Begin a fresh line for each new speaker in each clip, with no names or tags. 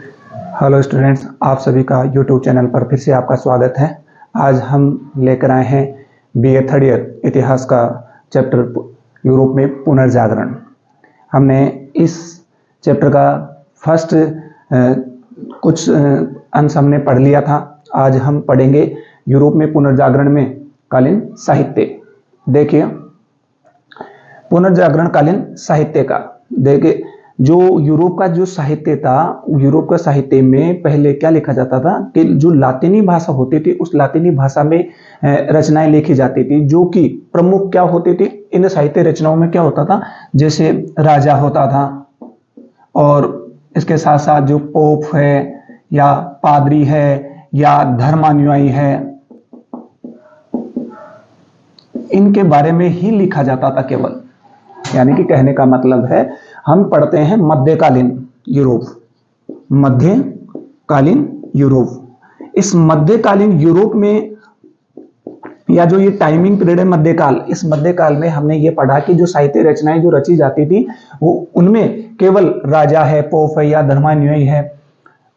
Hello students, आप सभी का यूट्यूब चैनल पर फिर से आपका स्वागत है। आज हम लेकर आए हैं बीए थर्ड ईयर इतिहास का चैप्टर यूरोप में पुनर्जागरण। हमने इस चैप्टर का फर्स्ट कुछ अंश हमने पढ़ लिया था। आज हम पढ़ेंगे यूरोप में पुनर्जागरण में कालीन साहित्य। देखिए, पुनर्जागरण कालीन साहित्य का देखिए, जो यूरोप का जो साहित्य था, यूरोप का साहित्य में पहले क्या लिखा जाता था कि जो लातीनी भाषा होती थी उस लातीनी भाषा में रचनाएं लिखी जाती थी, जो कि प्रमुख क्या होती थी इन साहित्य रचनाओं में। क्या होता था, जैसे राजा होता था और इसके साथ साथ जो पोप है या पादरी है या धर्मानुयायी है, इनके बारे में ही लिखा जाता था केवल। यानी कि कहने का मतलब है, हम पढ़ते हैं मध्यकालीन यूरोप, मध्यकालीन यूरोप। इस मध्यकालीन यूरोप में या जो ये टाइमिंग पीरियड है मध्यकाल, इस मध्यकाल में हमने ये पढ़ा कि जो साहित्य रचनाएं जो रची जाती थी वो उनमें केवल राजा है, पोप है या धर्मानुयायी है,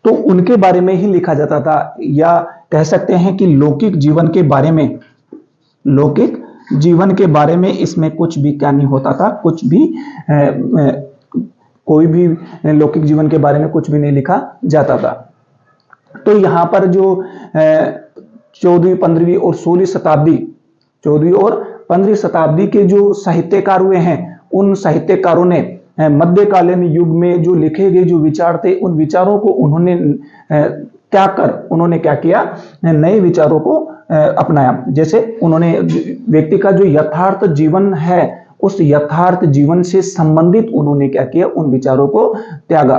तो उनके बारे में ही लिखा जाता था। या कह सकते हैं कि लौकिक जीवन के बारे में, लौकिक जीवन के बारे में इसमें कुछ भी क्या नहीं होता था, कुछ भी कोई भी लौकिक जीवन के बारे में कुछ भी नहीं लिखा जाता था। तो यहाँ पर जो 14वीं 15वीं और 16वीं शताब्दी, 14वीं और 15वीं शताब्दी के जो साहित्यकार हुए हैं, उन साहित्यकारों ने मध्यकालीन युग में जो लिखे गए जो विचार थे, उन विचारों को उन्होंने त्याग कर उन्होंने क्या किया, नए विचारों को अपनाया। जैसे उन्होंने व्यक्ति का जो यथार्थ जीवन है, उस यथार्थ जीवन से संबंधित उन्होंने क्या किया, उन विचारों को त्यागा।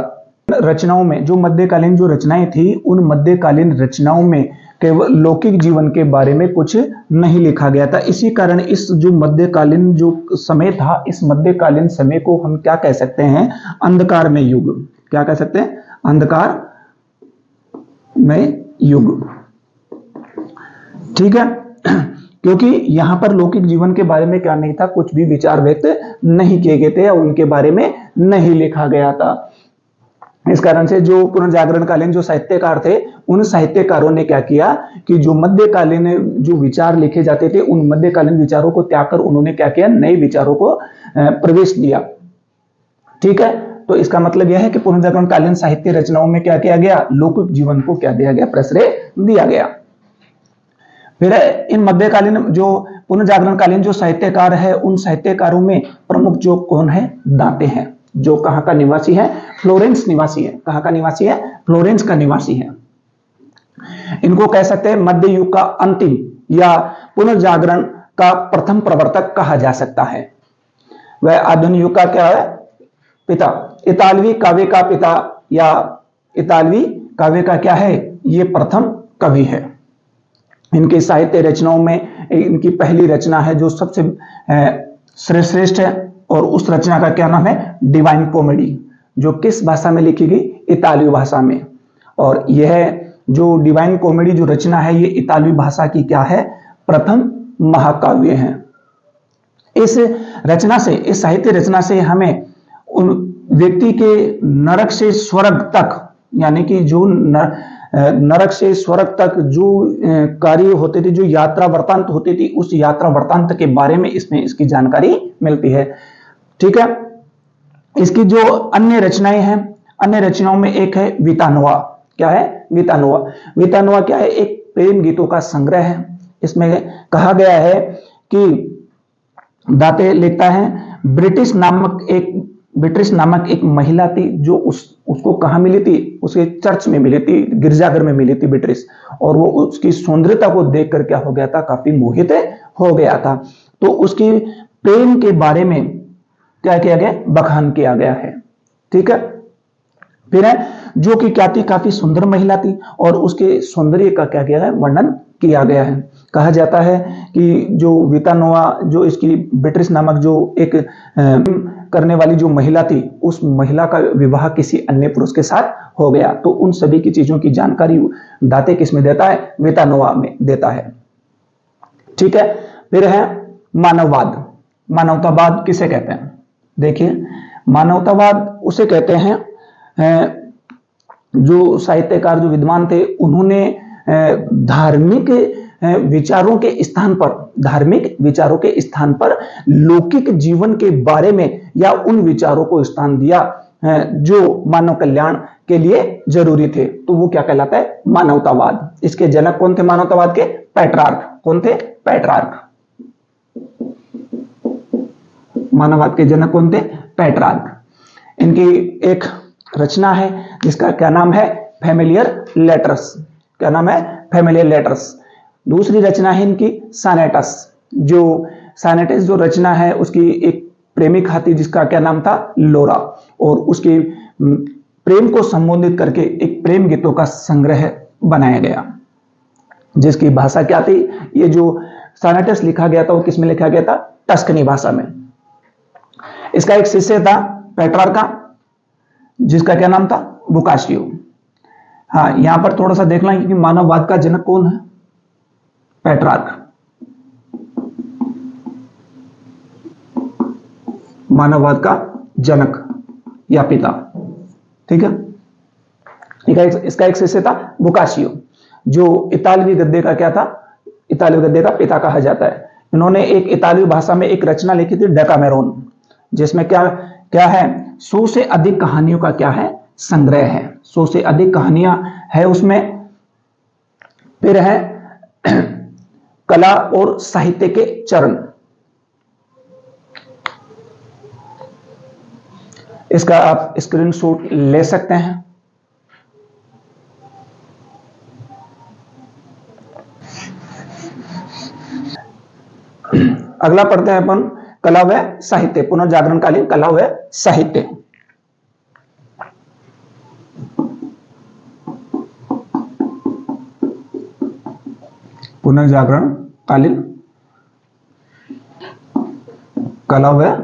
रचनाओं में जो मध्यकालीन जो रचनाएं थी, उन मध्यकालीन रचनाओं में केवल लौकिक जीवन के बारे में कुछ नहीं लिखा गया था। इसी कारण इस जो मध्यकालीन जो समय था, इस मध्यकालीन समय को हम क्या कह सकते हैं, अंधकार में युग। क्या कह सकते हैं, अंधकार में युग। ठीक है, क्योंकि यहां पर लौकिक जीवन के बारे में क्या नहीं था, कुछ भी विचार व्यक्त नहीं किए गए थे या उनके बारे में नहीं लिखा गया था। इस कारण से जो पुनर्जागरण कालीन जो साहित्यकार थे, उन साहित्यकारों ने क्या किया कि जो मध्यकालीन जो विचार लिखे जाते थे, उन मध्यकालीन विचारों को त्याग कर उन्होंने क्या किया, नए विचारों को प्रवेश दिया। ठीक है, तो इसका मतलब यह है कि पुनर्जागरण कालीन साहित्य रचनाओं में क्या किया गया, लौकिक जीवन को क्या दिया गया, प्रश्रय दिया गया। फिर इन मध्यकालीन जो पुनर्जागरण कालीन जो साहित्यकार है, उन साहित्यकारों में प्रमुख जो कौन है, दांते हैं, जो कहां का निवासी है, फ्लोरेंस निवासी है। कहां का निवासी है, फ्लोरेंस का निवासी है। इनको कह सकते हैं मध्य युग का अंतिम या पुनर्जागरण का प्रथम प्रवर्तक कहा जा सकता है। वह आधुनिक युग का क्या है, पिता, इतालवी काव्य का पिता या इतालवी काव्य का क्या है, ये प्रथम कवि है। इनके साहित्य रचनाओं में इनकी पहली रचना है जो सबसे श्रेष्ठ है, और उस रचना का क्या नाम है, डिवाइन कॉमेडी, जो किस भाषा में लिखी गई, इतालवी भाषा में। और यह जो डिवाइन कॉमेडी जो रचना है, ये इतालवी भाषा की क्या है, प्रथम महाकाव्य है। इस रचना से, इस साहित्य रचना से हमें उन व्यक्ति के नरक से स्वर्ग तक, यानी कि जो नरक से स्वर्ग तक जो कार्य होते थे, जो यात्रा वृत्तांत होती थी, उस यात्रा वृत्तांत के बारे में इसमें इसकी जानकारी मिलती है। ठीक है, इसकी जो अन्य रचनाएं हैं, अन्य रचनाओं में एक है वितानोआ। क्या है, वितानोआ। वितानोआ क्या है, एक प्रेम गीतों का संग्रह है। इसमें कहा गया है कि दाते लिखता है, ब्रिटिश नामक एक महिला थी, जो उसको कहां मिली थी, उसके चर्च में मिली थी, गिरजाघर में मिली थी ब्रिटिश, और वो उसकी सौंदर्यता को देखकर क्या हो गया था, काफी मोहित हो गया था। तो उसकी प्रेम के बारे में क्या किया गया, बखान किया गया है। ठीक है, फिर है जो कि क्या थी, काफी सुंदर महिला थी, और उसके सौंदर्य का क्या किया है, वर्णन किया गया है। कहा जाता है कि जो वितानोआ, जो इसकी ब्रिटिश नामक जो एक करने वाली जो महिला थी, उस महिला का विवाह किसी अन्य पुरुष के साथ हो गया। तो उन सभी की चीजों की जानकारी दाते किस में देता है, वितानोआ में देता है। ठीक है, फिर है मानववाद। मानवतावाद किसे कहते हैं, देखिए, मानवतावाद उसे कहते हैं जो साहित्यकार, जो विद्वान थे, उन्होंने धार्मिक विचारों के स्थान पर, धार्मिक विचारों के स्थान पर लौकिक जीवन के बारे में या उन विचारों को स्थान दिया जो मानव कल्याण के लिए जरूरी थे। तो वो क्या कहलाता है? मानवतावाद। इसके जनक कौन थे मानवतावाद के? पैट्रार्क। कौन थे? पैट्रार्क। मानववाद के जनक कौन थे? पैट्रार्क। इनकी एक रचना है जिसका क्या नाम है? Familiar letters. क्या नाम है? Familiar letters. दूसरी रचना है इनकी सॉनेटस। जो सॉनेटस जो रचना है उसकी एक प्रेमिका थी जिसका क्या नाम था? लोरा, और उसके प्रेम को संबोधित करके एक प्रेम गीतों का संग्रह बनाया गया, जिसकी भाषा क्या थी? ये जो सॉनेटस लिखा गया था वो किस में लिखा गया था? टस्कनी भाषा में। इसका एक शिष्य था पेट्रार्क का, जिसका क्या नाम था? बोकाशियो। हाँ, यहां पर थोड़ा सा देख लें कि मानववाद का जनक कौन है? पेट्रार्क। मानववाद का जनक या पिता। ठीक है। इसका एक शिष्य था बोकाशियो, जो इतालवी गद्य का क्या था? इतालवी गद्य का पिता कहा जाता है। इन्होंने एक इतालवी भाषा में एक रचना लिखी थी, डेकामेरोन, जिसमें क्या क्या है? 100 से अधिक कहानियों का क्या है? संग्रह है। 100 से अधिक कहानियां है उसमें। फिर है कला और साहित्य के चरण। इसका आप स्क्रीनशॉट ले सकते हैं। अगला पढ़ते हैं अपन कला व साहित्य, पुनर्जागरणकालीन कला व साहित्य। पुनर्जागरणकालीन कला व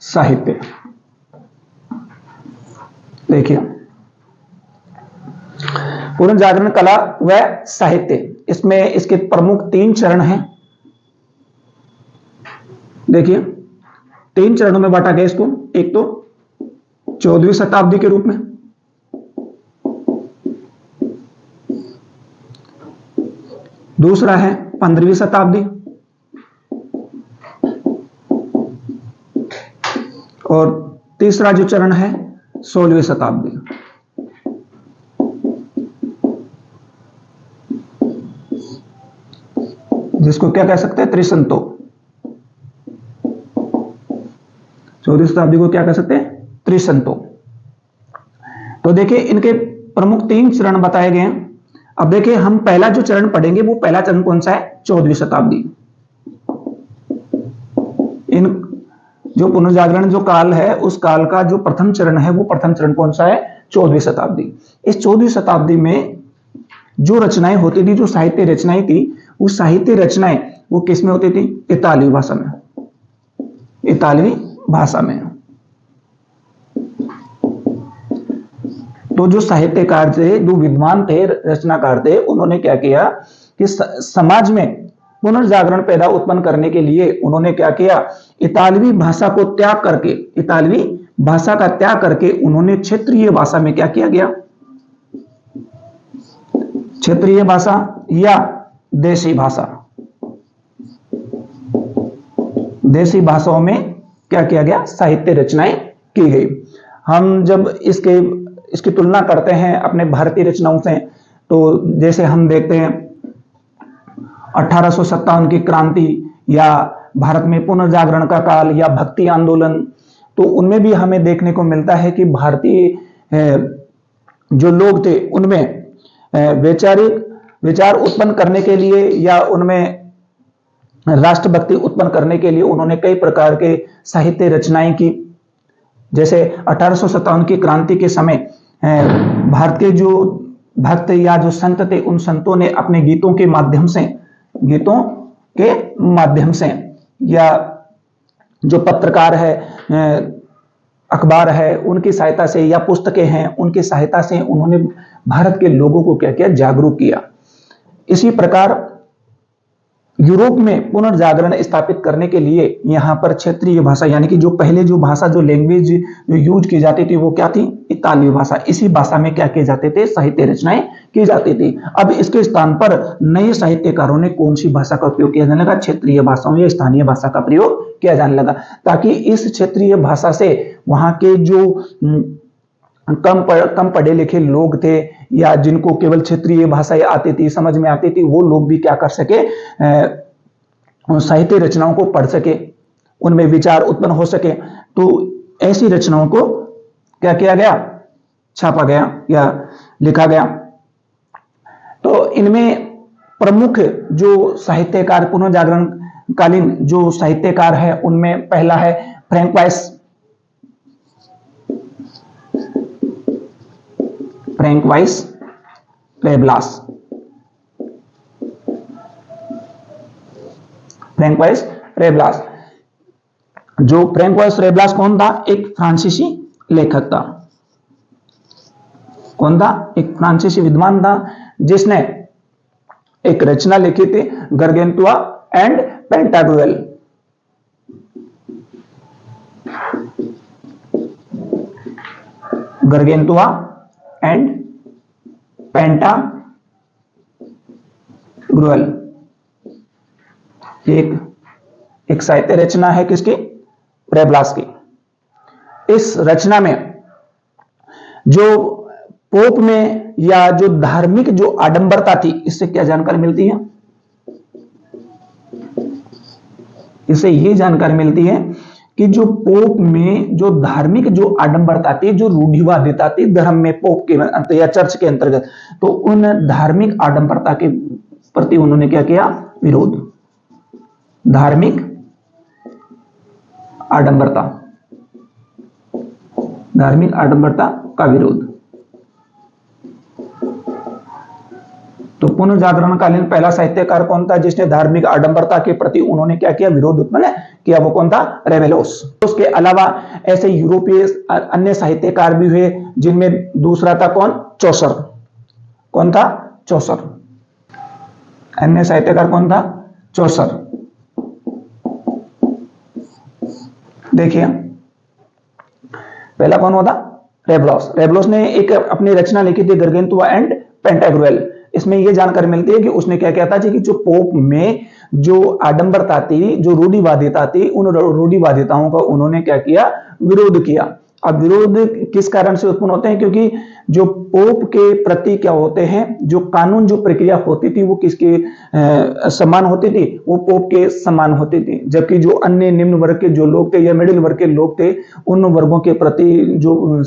साहित्य। देखिए, पुनर्जागरण कला व साहित्य, इसमें इसके प्रमुख 3 चरण हैं। देखिए, 3 चरणों में बांटा गया इसको। एक तो 14वीं शताब्दी के रूप में, दूसरा है 15वीं शताब्दी, और तीसरा जो चरण है 16वीं शताब्दी। जिसको क्या कह सकते हैं? त्रिसंतो। 14वीं शताब्दी को क्या कह सकते हैं? त्रिसंतो। तो देखिए, इनके प्रमुख 3 चरण बताए गए हैं। अब देखिए, हम पहला जो चरण पढ़ेंगे वो पहला चरण कौन सा है? 14वीं शताब्दी। इन जो पुनर्जागरण जो काल है उस काल का जो प्रथम चरण है वो प्रथम चरण कौन सा है? 14वीं शताब्दी। इस 14वीं शताब्दी में जो रचनाएं होती थी, जो साहित्य रचनाएं थी, वो साहित्य रचनाएं वो किस में होती थी? इतालवी भाषा में। इतालवी भाषा में। तो जो साहित्यकार थे, जो विद्वान थे, रचनाकार थे, उन्होंने क्या किया कि समाज में पुनर्जागरण पैदा उत्पन्न करने के लिए उन्होंने क्या किया? इतालवी भाषा को त्याग करके, इतालवी भाषा का त्याग करके उन्होंने क्षेत्रीय भाषा में क्या किया गया? क्षेत्रीय भाषा या देशी भाषा, देशी भाषाओं में क्या किया गया? साहित्य रचनाएं की गई। हम जब इसकी तुलना करते हैं अपने भारतीय रचनाओं से, तो जैसे हम देखते हैं 1857 की क्रांति या भारत में पुनर्जागरण का काल या भक्ति आंदोलन, तो उनमें भी हमें देखने को मिलता है कि भारतीय जो लोग थे उनमें वैचारिक विचार उत्पन्न करने के लिए या उनमें राष्ट्रभक्ति उत्पन्न करने के लिए उन्होंने कई प्रकार के साहित्य रचनाएं की। जैसे 1857 की क्रांति के समय भारतीय जो भक्त या जो संत थे, उन संतों ने अपने गीतों के माध्यम से या जो पत्रकार है, अखबार है, उनकी सहायता से या पुस्तकें हैं उनकी सहायता से उन्होंने भारत के लोगों को क्या किया? जागरूक किया। इसी प्रकार यूरोप में पुनर्जागरण स्थापित करने के लिए यहाँ पर क्षेत्रीय भाषा यानी कि जो पहले जो भाषा जो लैंग्वेज जो यूज की जाती थी वो क्या थी, इतालवी भाषा। इसी भाषा में क्या किए जाते थे, साहित्य रचनाएं की जाती थी। अब इसके स्थान पर नए साहित्यकारों ने कौन सी भाषा का उपयोग किया जाने लगा, क्षेत्रीय भाषाओं या स्थानीय भाषा का प्रयोग किया जाने लगा, ताकि इस क्षेत्रीय भाषा से वहां के जो कम पढ़े लिखे लोग थे या जिनको केवल क्षेत्रीय भाषाएं आती थी, समझ में आती थी, वो लोग भी क्या कर सके, साहित्य रचनाओं को पढ़ सके, उनमें विचार उत्पन्न हो सके। तो ऐसी रचनाओं को क्या किया गया, छापा गया या लिखा गया। तो इनमें प्रमुख जो साहित्यकार, पुनर्जागरण कालीन जो साहित्यकार है, उनमें पहला है फ्रैंकवाइस रेबलास। फ्रैंकवाइस रेबलास, जो फ्रैंकवाइस रेबलास कौन था, एक फ्रांसीसी लेखक था। कौन था, एक फ्रांसीसी विद्वान था, जिसने एक रचना लिखी थी, गरगेंतुआ एंड पेंटाग्रुएल। गरगेंतुआ एंड पेंटाग्रुएल एक साहित्य रचना है किसकी, रेबलास की। इस रचना में जो पोप में या जो धार्मिक जो आडंबरता थी, इससे क्या जानकारी मिलती है, इससे ये जानकारी मिलती है कि जो पोप में जो धार्मिक जो आडंबरता थी, जो रूढ़िवादिता थी धर्म में, पोप के या चर्च के अंतर्गत, तो उन धार्मिक आडंबरता के प्रति उन्होंने क्या किया, विरोध। धार्मिक आडंबरता, धार्मिक आडंबरता का विरोध। तो पुनर्जागरणकालीन पहला साहित्यकार कौन था जिसने धार्मिक आडंबरता के प्रति उन्होंने क्या किया, विरोध उत्पन्न किया, वो कौन था, रेवेलोस। उसके अलावा ऐसे यूरोपीय अन्य साहित्यकार भी हुए, जिनमें दूसरा था कौन, चौसर। कौन था, चौसर। अन्य साहित्यकार कौन था, चौसर। देखिए पहला कौन होता, रेबलोस। रेबलोस ने एक अपनी रचना लिखी थी, गरगेंतुआ एंड पेंटाग्रुएल। इसमें यह जानकारी मिलती है कि उसने क्या किया था कि जो पोप में जो आडंबरता थी, जो रूढ़िवादिता थी, उन रूढ़िवादिताओं का उन्होंने क्या किया, विरोध किया। अब विरोध किस कारण से उत्पन्न होते हैं, क्योंकि जो पोप के प्रति क्या होते हैं, जो कानून जो प्रक्रिया होती थी वो किसके समान होती थी, वो पोप के समान होती थी। जबकि जो अन्य निम्न वर्ग के जो लोग थे या मिडिल वर्ग के लोग थे, उन वर्गों के प्रति जो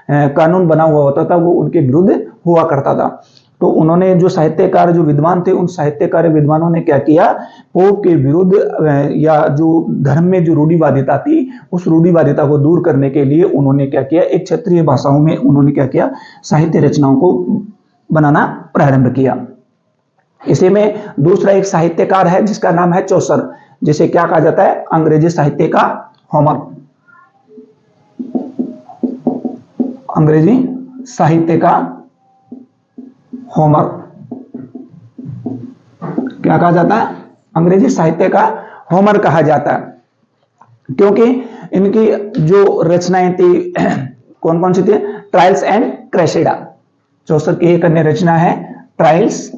कानून बना हुआ होता था वो उनके विरुद्ध हुआ करता था। तो उन्होंने जो साहित्यकार जो विद्वान थे, उन साहित्यकार विद्वानों ने क्या किया, पोप के विरुद्ध या जो धर्म में जो रूढ़िवादिता थी, उस रूढ़िवादिता को दूर करने के लिए उन्होंने क्या किया, एक क्षेत्रीय भाषाओं में उन्होंने क्या किया, साहित्य रचनाओं को बनाना प्रारंभ किया। इसी में दूसरा एक साहित्यकार है जिसका नाम है चौसर, जिसे क्या कहा जाता है, अंग्रेजी साहित्य का होमर। अंग्रेजी साहित्य का होमर क्या कहा जाता है, अंग्रेजी साहित्य का होमर कहा जाता है। क्योंकि इनकी जो रचनाएं थी कौन कौन सी थी, ट्रायल्स एंड क्रेसेडा। चौसर की एक अन्य रचना है ट्रायल्स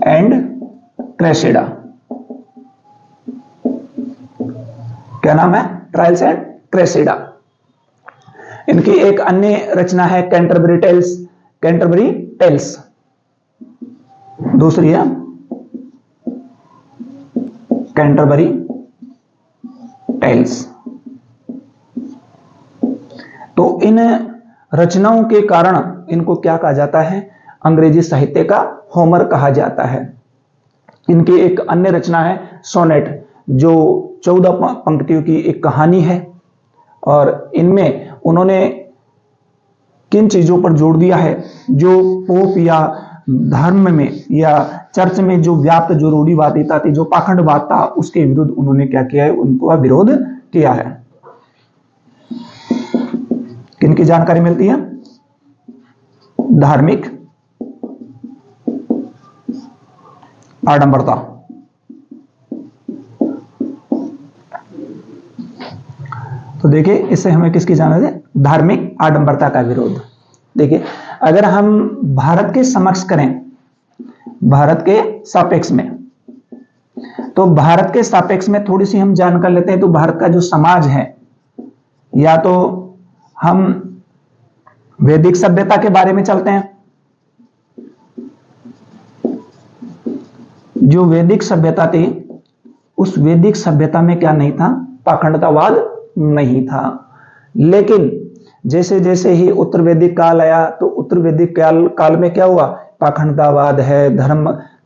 एंड क्रेसेडा। क्या नाम है, ट्रायल्स एंड क्रेसेडा। इनकी एक अन्य रचना है कैंटरबरी टेल्स। कैंटरबरी टेल्स दूसरी है कैंटरबरी टेल्स। तो इन रचनाओं के कारण इनको क्या कहा जाता है, अंग्रेजी साहित्य का होमर कहा जाता है। इनकी एक अन्य रचना है सोनेट, जो 14 पंक्तियों की एक कहानी है, और इनमें उन्होंने किन चीजों पर जोर दिया है, जो पोप या धर्म में या चर्च में जो व्याप्त जो रूढ़िवादिता थी, जो पाखंडवाद था, उसके विरुद्ध उन्होंने क्या किया है, उनको विरोध किया है। किनकी जानकारी मिलती है, धार्मिक आडंबरता। तो देखिए इससे हमें किसकी जानना है, धार्मिक आडंबरता का विरोध। देखिए अगर हम भारत के समक्ष करें, भारत के सापेक्ष में, तो भारत के सापेक्ष में थोड़ी सी हम जान कर लेते हैं। तो भारत का जो समाज है, या तो हम वैदिक सभ्यता के बारे में चलते हैं। जो वैदिक सभ्यता थी, उस वैदिक सभ्यता में क्या नहीं था, पाखंडतावाद नहीं था। लेकिन जैसे जैसे ही उत्तर वैदिक काल आया, तो उत्तर वैदिक काल में क्या हुआ, पाखंडतावाद है,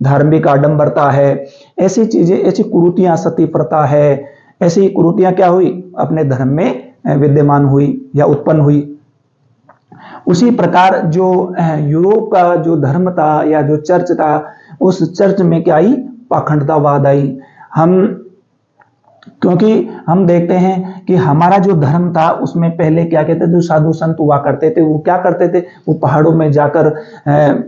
धार्मिक आडंबरता है, ऐसी चीजें, ऐसी कुरीतियां, सती प्रथा है, ऐसी कुरीतियां क्या हुई, अपने धर्म में विद्यमान हुई या उत्पन्न हुई। उसी प्रकार जो यूरोप का जो धर्म था या जो चर्च था, उस चर्च में क्या आई, पाखंडतावाद आई। क्योंकि हम देखते हैं कि हमारा जो धर्म था उसमें पहले क्या कहते थे, जो साधु संत हुआ करते थे, वो क्या करते थे, वो पहाड़ों में जाकर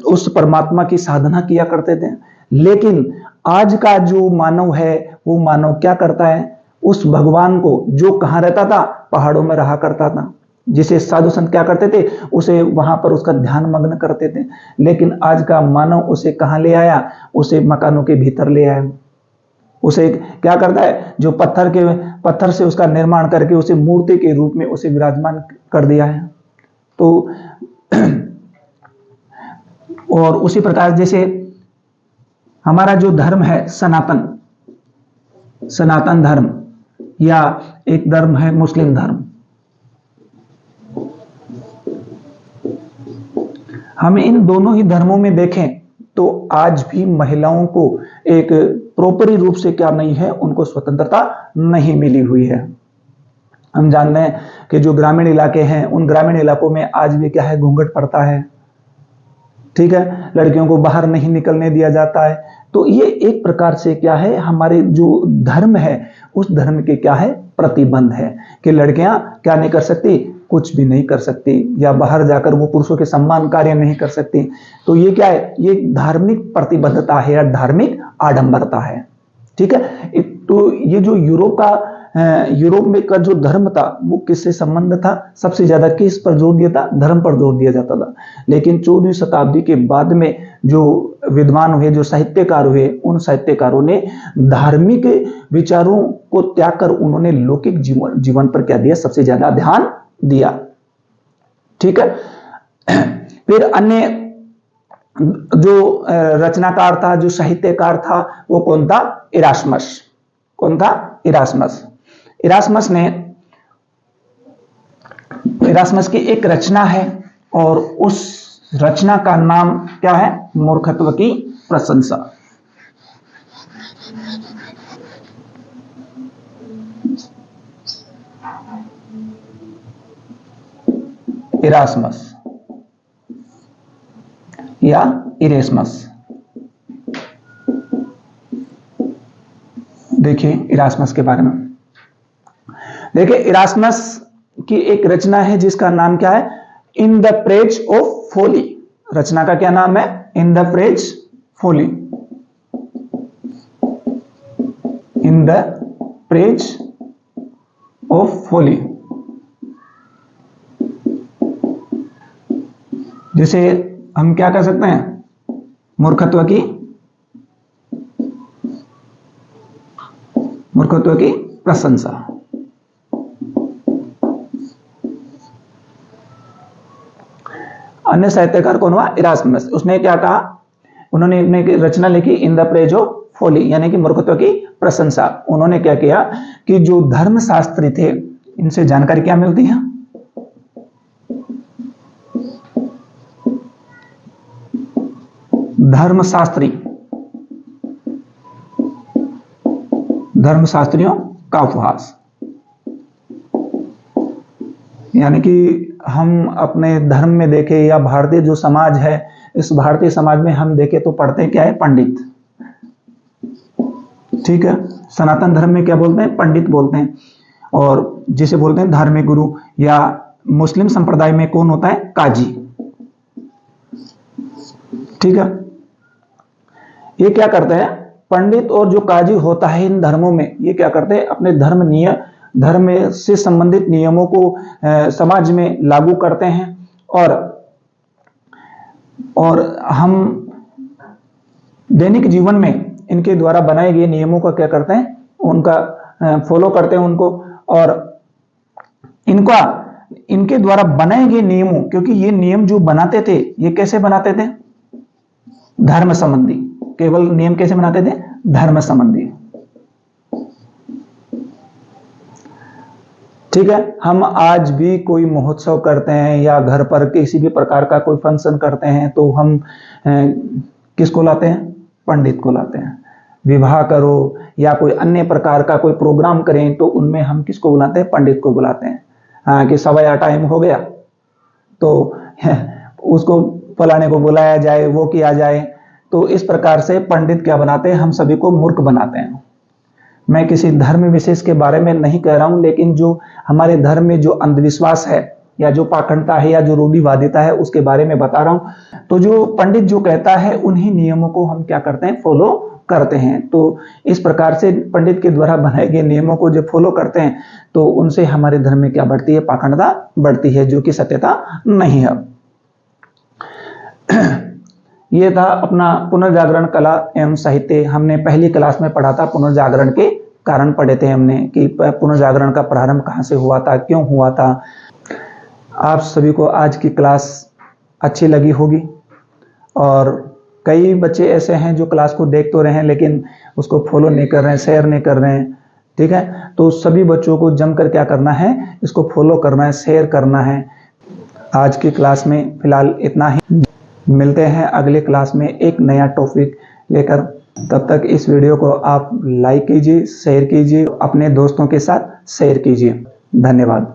उस परमात्मा की साधना किया करते थे। लेकिन आज का जो मानव है, वो मानव क्या करता है, उस भगवान को जो कहाँ रहता था, पहाड़ों में रहा करता था, जिसे साधु संत क्या करते थे, उसे वहां पर उसका ध्यान मग्न करते थे। लेकिन आज का मानव उसे कहां ले आया, उसे मकानों के भीतर ले आया। उसे क्या करता है, जो पत्थर से उसका निर्माण करके उसे मूर्ति के रूप में उसे विराजमान कर दिया है। तो और उसी प्रकार जैसे हमारा जो धर्म है सनातन धर्म, या एक धर्म है मुस्लिम धर्म, हम इन दोनों ही धर्मों में देखें तो आज भी महिलाओं को एक प्रॉपरी रूप से क्या नहीं है, उनको स्वतंत्रता नहीं मिली हुई है। हम जानते हैं कि जो ग्रामीण इलाके हैं, उन ग्रामीण इलाकों में आज भी क्या है, घूंघट पड़ता है, ठीक है, लड़कियों को बाहर नहीं निकलने दिया जाता है। तो ये एक प्रकार से क्या है, हमारे जो धर्म है उस धर्म के क्या है, प्रतिबंध है कि लड़कियां क्या नहीं कर सकती, कुछ भी नहीं कर सकती, या बाहर जाकर वो पुरुषों के सम्मान कार्य नहीं कर सकती। तो ये क्या है, ये धार्मिक प्रतिबद्धता है या धार्मिक आडंबरता है, ठीक है। तो ये जो यूरोप में का जो धर्म था, वो किससे संबंध था, सबसे ज्यादा किस पर जोर दिया था, धर्म पर जोर दिया जाता था। लेकिन 14वीं शताब्दी के बाद में जो विद्वान हुए, जो साहित्यकार हुए, उन साहित्यकारों ने धार्मिक विचारों को त्याग कर उन्होंने लौकिक जीवन पर क्या दिया, सबसे ज्यादा ध्यान दिया, ठीक है। फिर अन्य जो रचनाकार था, जो साहित्यकार था, वो कौन था, इरास्मस। कौन था, इरास्मस। इरास्मस की एक रचना है, और उस रचना का नाम क्या है, मूर्खत्व की प्रशंसा। इरास्मस या इरेस्मस। देखिए इरास्मस के बारे में, देखिए इरास्मस की एक रचना है जिसका नाम क्या है, in the praise of folly. रचना का क्या नाम है, in the praise folly, in the praise of folly, जिसे हम क्या कर सकते हैं, मूर्खत्व की प्रशंसा। अन्य साहित्यकार कौन हुआ, इरास्मस। उसने क्या कहा, उन्होंने एक रचना लिखी, इन द प्रेज ऑफ फोली, यानी कि मूर्खत्व की प्रशंसा। उन्होंने क्या किया कि जो धर्मशास्त्री थे, इनसे जानकारी क्या मिलती है, धर्मशास्त्रियों का उपहास। यानी कि हम अपने धर्म में देखें या भारतीय जो समाज है, इस भारतीय समाज में हम देखें तो पढ़ते क्या है, पंडित, ठीक है। सनातन धर्म में क्या बोलते हैं, पंडित बोलते हैं, और जिसे बोलते हैं धार्मिक गुरु। या मुस्लिम संप्रदाय में कौन होता है, काजी, ठीक है। ये क्या करते हैं, पंडित और जो काजी होता है इन धर्मों में, ये क्या करते हैं, अपने धर्म से संबंधित नियमों को समाज में लागू करते हैं और हम दैनिक जीवन में इनके द्वारा बनाए गए नियमों का क्या करते हैं, उनका फॉलो करते हैं उनको। और इनके द्वारा बनाए गए नियमों, क्योंकि ये नियम जो बनाते थे ये कैसे बनाते थे, धर्म संबंधी, केवल नियम कैसे बनाते थे, धर्म संबंधी। ठीक है, हम आज भी कोई महोत्सव करते हैं या घर पर किसी भी प्रकार का कोई फंक्शन करते हैं तो हम किसको लाते हैं, पंडित को लाते हैं। विवाह करो या कोई अन्य प्रकार का कोई प्रोग्राम करें तो उनमें हम किसको बुलाते हैं, पंडित को बुलाते हैं। कि 8:15 टाइम हो गया तो उसको फलाने को बुलाया जाए, वो किया जाए। तो इस प्रकार से पंडित क्या बनाते हैं, हम सभी को मूर्ख बनाते हैं। मैं किसी धर्म विशेष के बारे में नहीं कह रहा हूं, लेकिन जो हमारे धर्म में जो अंधविश्वास है या जो पाखंडता है या जो रूढ़िवादिता है उसके बारे में बता रहा हूं। तो जो पंडित जो कहता है उन्हीं नियमों को हम क्या करते हैं, फॉलो करते हैं। तो इस प्रकार से पंडित के द्वारा बनाए गए नियमों को जो फॉलो करते हैं तो उनसे हमारे धर्म में क्या बढ़ती है, पाखंडता बढ़ती है, जो कि सत्यता नहीं है। ये था अपना पुनर्जागरण कला एवं साहित्य। हमने पहली क्लास में पढ़ा था, पुनर्जागरण के कारण पढ़े थे हमने कि पुनर्जागरण का प्रारंभ कहाँ से हुआ था, क्यों हुआ था। आप सभी को आज की क्लास अच्छी लगी होगी और कई बच्चे ऐसे हैं जो क्लास को देख तो रहे हैं लेकिन उसको फॉलो नहीं कर रहे हैं, शेयर नहीं कर रहे हैं। ठीक है, तो सभी बच्चों को जमकर क्या करना है, इसको फॉलो करना है, शेयर करना है। आज की क्लास में फिलहाल इतना ही, मिलते हैं अगले क्लास में एक नया टॉपिक लेकर। तब तक इस वीडियो को आप लाइक कीजिए, शेयर कीजिए, अपने दोस्तों के साथ शेयर कीजिए। धन्यवाद।